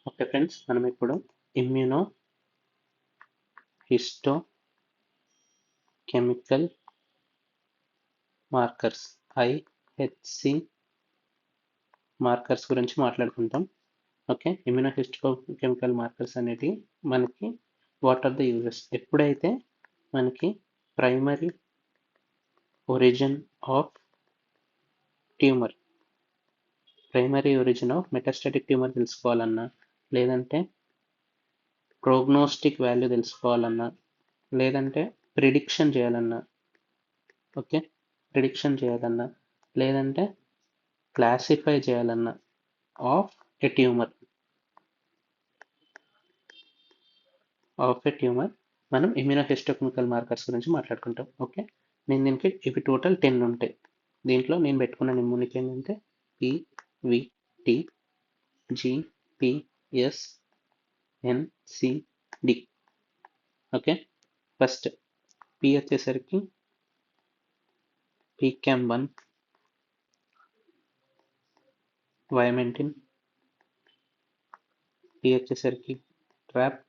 Okay friends, మనం ఇప్పుడు immunohistochemical markers IHC markers గురించి మాట్లాడుకుంటాం. Okay, immunohistochemical markers అనేటివి మనకి వాట్ ఆర్ ద యూజెస్ ఎప్పుడైతే మనకి primary origin of tumour metastatic tumour తెలుసుకోవాలన్నా, లేదంటే ప్రోగ్నోస్టిక్ వాల్యూ తెలుసుకోవాలన్నా, లేదంటే ప్రిడిక్షన్ చేయాలన్నా, ఓకే లేదంటే క్లాసిఫై చేయాలన్నా ఆఫ్ ఎ ట్యూమర్ మనం ఇమ్యూనోహిస్టోకెమికల్ మార్కర్స్ గురించి మాట్లాడుకుంటాం. ఓకే, దీనికి ఇవి టోటల్ 10 ఉంటాయి. దీంట్లో నేను పెట్టుకున్న నిమోనిక్ ఏంటంటే PVT GPS NCD. Okay, first P వచ్చేసరికి PCAM1 వైమెంటిన్, P వచ్చేసరికి ట్రాప్,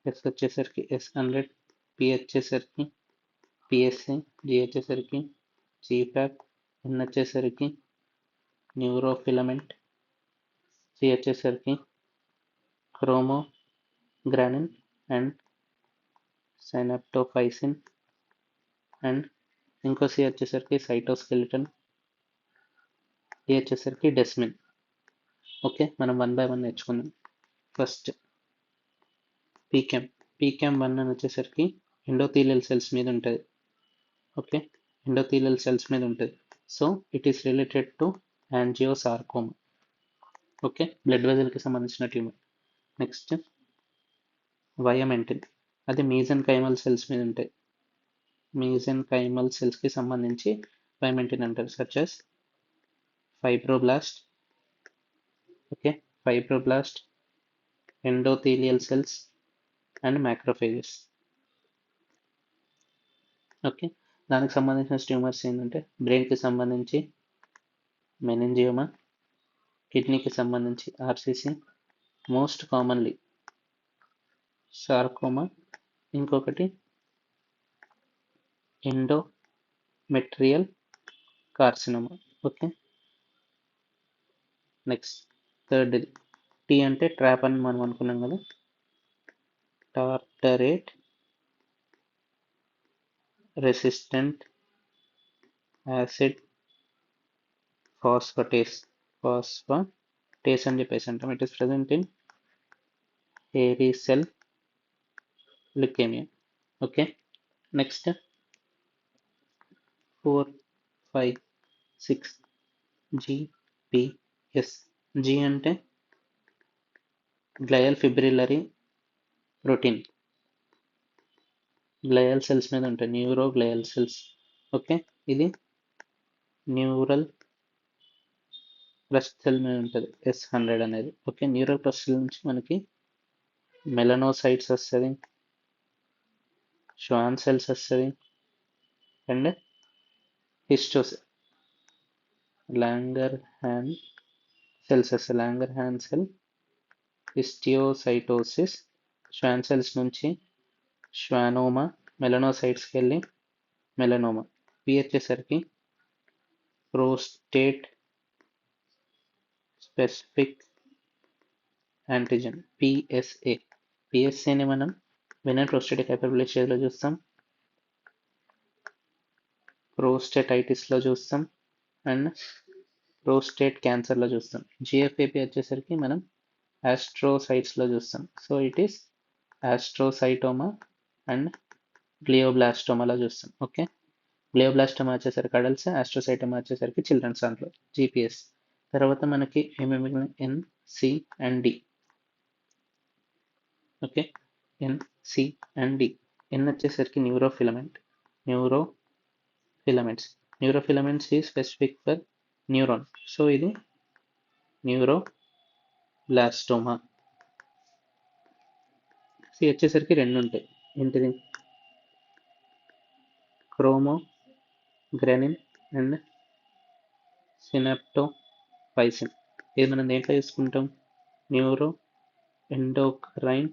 S వచ్చేసరికి S100, P వచ్చేసరికి PSA, G వచ్చేసరికి GFAP, N వచ్చేసరికి న్యూరోఫిలమెంట్, C వచ్చేసరికి క్రోమోగ్రానిన్ అండ్ సైనాప్టోఫైసిన్, అండ్ ఇంకో C వచ్చేసరికి సైటోస్కెలిటన్, D వచ్చేసరికి డెస్మిన్. ఓకే, మనం 1 by 1 నేర్చుకుందాం. ఫస్ట్ PCAM1 అని వచ్చేసరికి ఎండోథీలియల్ సెల్స్ మీద ఉంటుంది. ఓకే, ఎండోథీలియల్ సెల్స్ మీద ఉంటుంది. So it is related to angiosarcoma. Okay, blood వెజల్కి సంబంధించిన ట్యూమర్. నెక్స్ట్ వైమెంటిన్, అది మీజెన్కైమల్ సెల్స్ మీద ఉంటాయి. మీజెన్కైమల్ సెల్స్కి సంబంధించి వైమెంటిన్ అంటారు, such as fibroblast, okay, endothelial cells and macrophages. Okay, దానికి సంబంధించిన ట్యూమర్స్ ఏంటంటే బ్రెయిన్కి సంబంధించి మెనింజియోమా, కిడ్నీకి సంబంధించి RCC, మోస్ట్ కామన్లీ సార్కోమా, ఇంకొకటి endometrial carcinoma. Okay, next third T అంటే ట్రాప్ అని మనం అనుకున్నాం కదా, టార్టరేట్ రెసిస్టెంట్ యాసిడ్ ఫాస్ఫటేస్ అని చెప్పేసి అంటాం. It is present in hairy cell leukaemia. Okay, next 4, 5, 6 GPS. G అంటే గ్లయల్ ఫిబ్రిల్లరీ ప్రోటీన్, గ్లయల్ సెల్స్ మీద ఉంటాయి, న్యూరోగ్లయల్ సెల్స్. ఓకే, ఇది న్యూరల్ క్రస్ట్ సెల్ మీద ఉంటుంది, S100 అనేది. ఓకే, న్యూరల్ క్రస్ట్ సెల్ నుంచి మనకి మెలనోసైట్స్ వస్తుంది, షాన్ సెల్స్ వస్తుంది, అండ్ లాంగర్ హ్యాన్ సెల్స్ వస్తాయి. లాంగర్ హ్యాన్ సెల్ హిస్టియోసైటోసిస్, షాన్ సెల్స్ నుంచి శ్వానోమా, మెలనోసైట్స్కి వెళ్ళి మెలనోమా. P వచ్చేసరికి ప్రోస్టేట్ స్పెసిఫిక్ యాంటిజెన్, PSAని మనం బెనైన్ ప్రోస్టేటిక్ హైపర్ప్లేషియాలో చూస్తాం, ప్రోస్టేటైటిస్లో చూస్తాం, అండ్ ప్రోస్టేట్ క్యాన్సర్లో చూస్తాం. GFAP వచ్చేసరికి మనం ఆస్ట్రోసైట్స్లో చూస్తాం. So it is astrocytoma and గ్లియోబ్లాస్టోమాలో చూస్తాం. ఓకే, గ్లియోబ్లాస్టోమా వచ్చేసరికి అడల్ట్స్, ఆస్ట్రోసైటోమా వచ్చేసరికి చిల్డ్రన్స్ దాంట్లో GPS. తర్వాత మనకి ఏమేమి N, C and D. Okay, N, C and D. N వచ్చేసరికి న్యూరోఫిలమెంట్స్ ఈ స్పెసిఫిక్ ఫర్ న్యూరాన్. సో ఇది న్యూరోబ్లాస్టోమా. C వచ్చేసరికి 2 ఉంటాయి, ఏంటిది క్రోమోగ్రానిన్ అండ్ సినాప్టోఫైసిన్. ఇది మనం దేంట్లో తీసుకుంటాం, ఎండోక్రైన్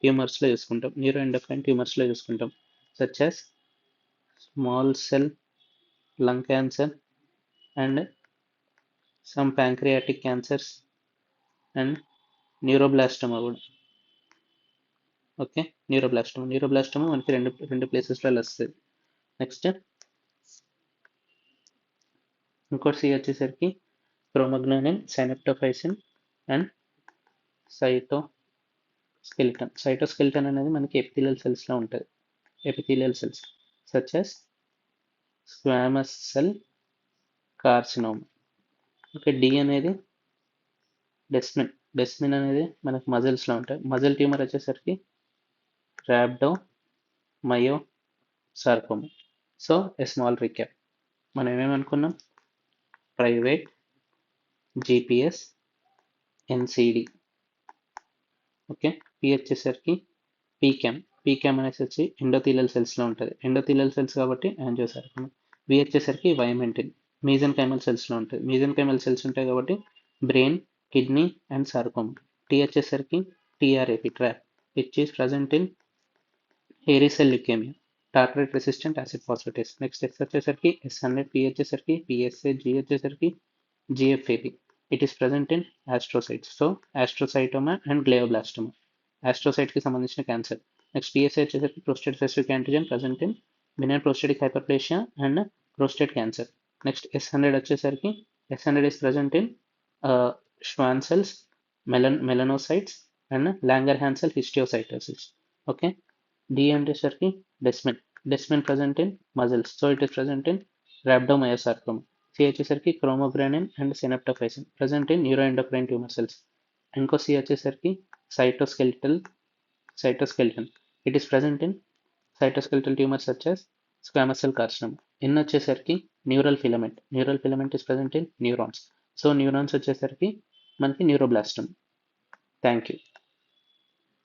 ట్యూమర్స్లో చూసుకుంటాం, న్యూరో ఎండోక్రైన్ ట్యూమర్స్లో చూసుకుంటాం, such as small cell lung cancer and some pancreatic cancers and neuroblastoma కూడా. ఓకే, న్యూరోబ్లాస్టోమా మనకి రెండు ప్లేసెస్లలో వస్తుంది. నెక్స్ట్ ఇంకోటి సి వచ్చేసరికి క్రోమోగ్లోనిన్, సైనెప్టోఫైసిన్ అండ్ సైటోస్కెలిటన్ అనేది మనకి ఎపిథీలియల్ సెల్స్లో ఉంటుంది. Epithelial cells such as squamous cell carcinoma. Okay, D అనేది డెస్మిన్ అనేది మనకి మజిల్స్లో ఉంటాయి. మజిల్ ట్యూమర్ వచ్చేసరికి rhabdomyosarcoma. So a small recap, మనం ఏమేమనుకున్నాం? Private, GPS, NCD. Okay, P వచ్చేసరికి పీక్యామ్ అనేసి వచ్చి ఎండోథీలియల్ సెల్స్లో ఉంటుంది. ఎండోథీలియల్ సెల్స్ కాబట్టి యాంజియోసార్కోమా. వి వచ్చేసరికి వైమెంటిన్, మీజెన్కైమల్ సెల్స్లో ఉంటుంది. మీజెన్కైమల్ సెల్స్ ఉంటాయి కాబట్టి brain, kidney and sarcoma. T వచ్చేసరికి TRAP, which is present in hairy cell leukaemia, tartrate resistant acid phosphatase. Next S వచ్చేసరికి S100, పి వచ్చేసరికి పిఎస్ఏ, జి వచ్చేసరికి GFAP. It is present in astrocytes. So astrocytoma and glioblastoma, ఆస్ట్రోసైట్కి సంబంధించిన cancer. Next PSA వచ్చేసరికి prostate specific antigen present in benign prostatic hyperplasia and prostate cancer. Next S100 వచ్చేసరికి S100 is present in Schwann cells, melanocytes and Langerhans cell histiocytosis. Okay, D వచ్చేసరికి desmin present in muscles, so it is present in rhabdomyosarcoma. C వచ్చేసరికి chromogranin and synaptophysin present in neuroendocrine tumor cells. ఇంకో C వచ్చేసరికి cytoskeleton, it is present in cytoskeletal tumors such as squamous cell carcinoma. N వచ్చేసరికి neural filament is present in neurons. So neurons వచ్చేసరికి మనకి న్యూరోబ్లాస్టమ్. Thank you.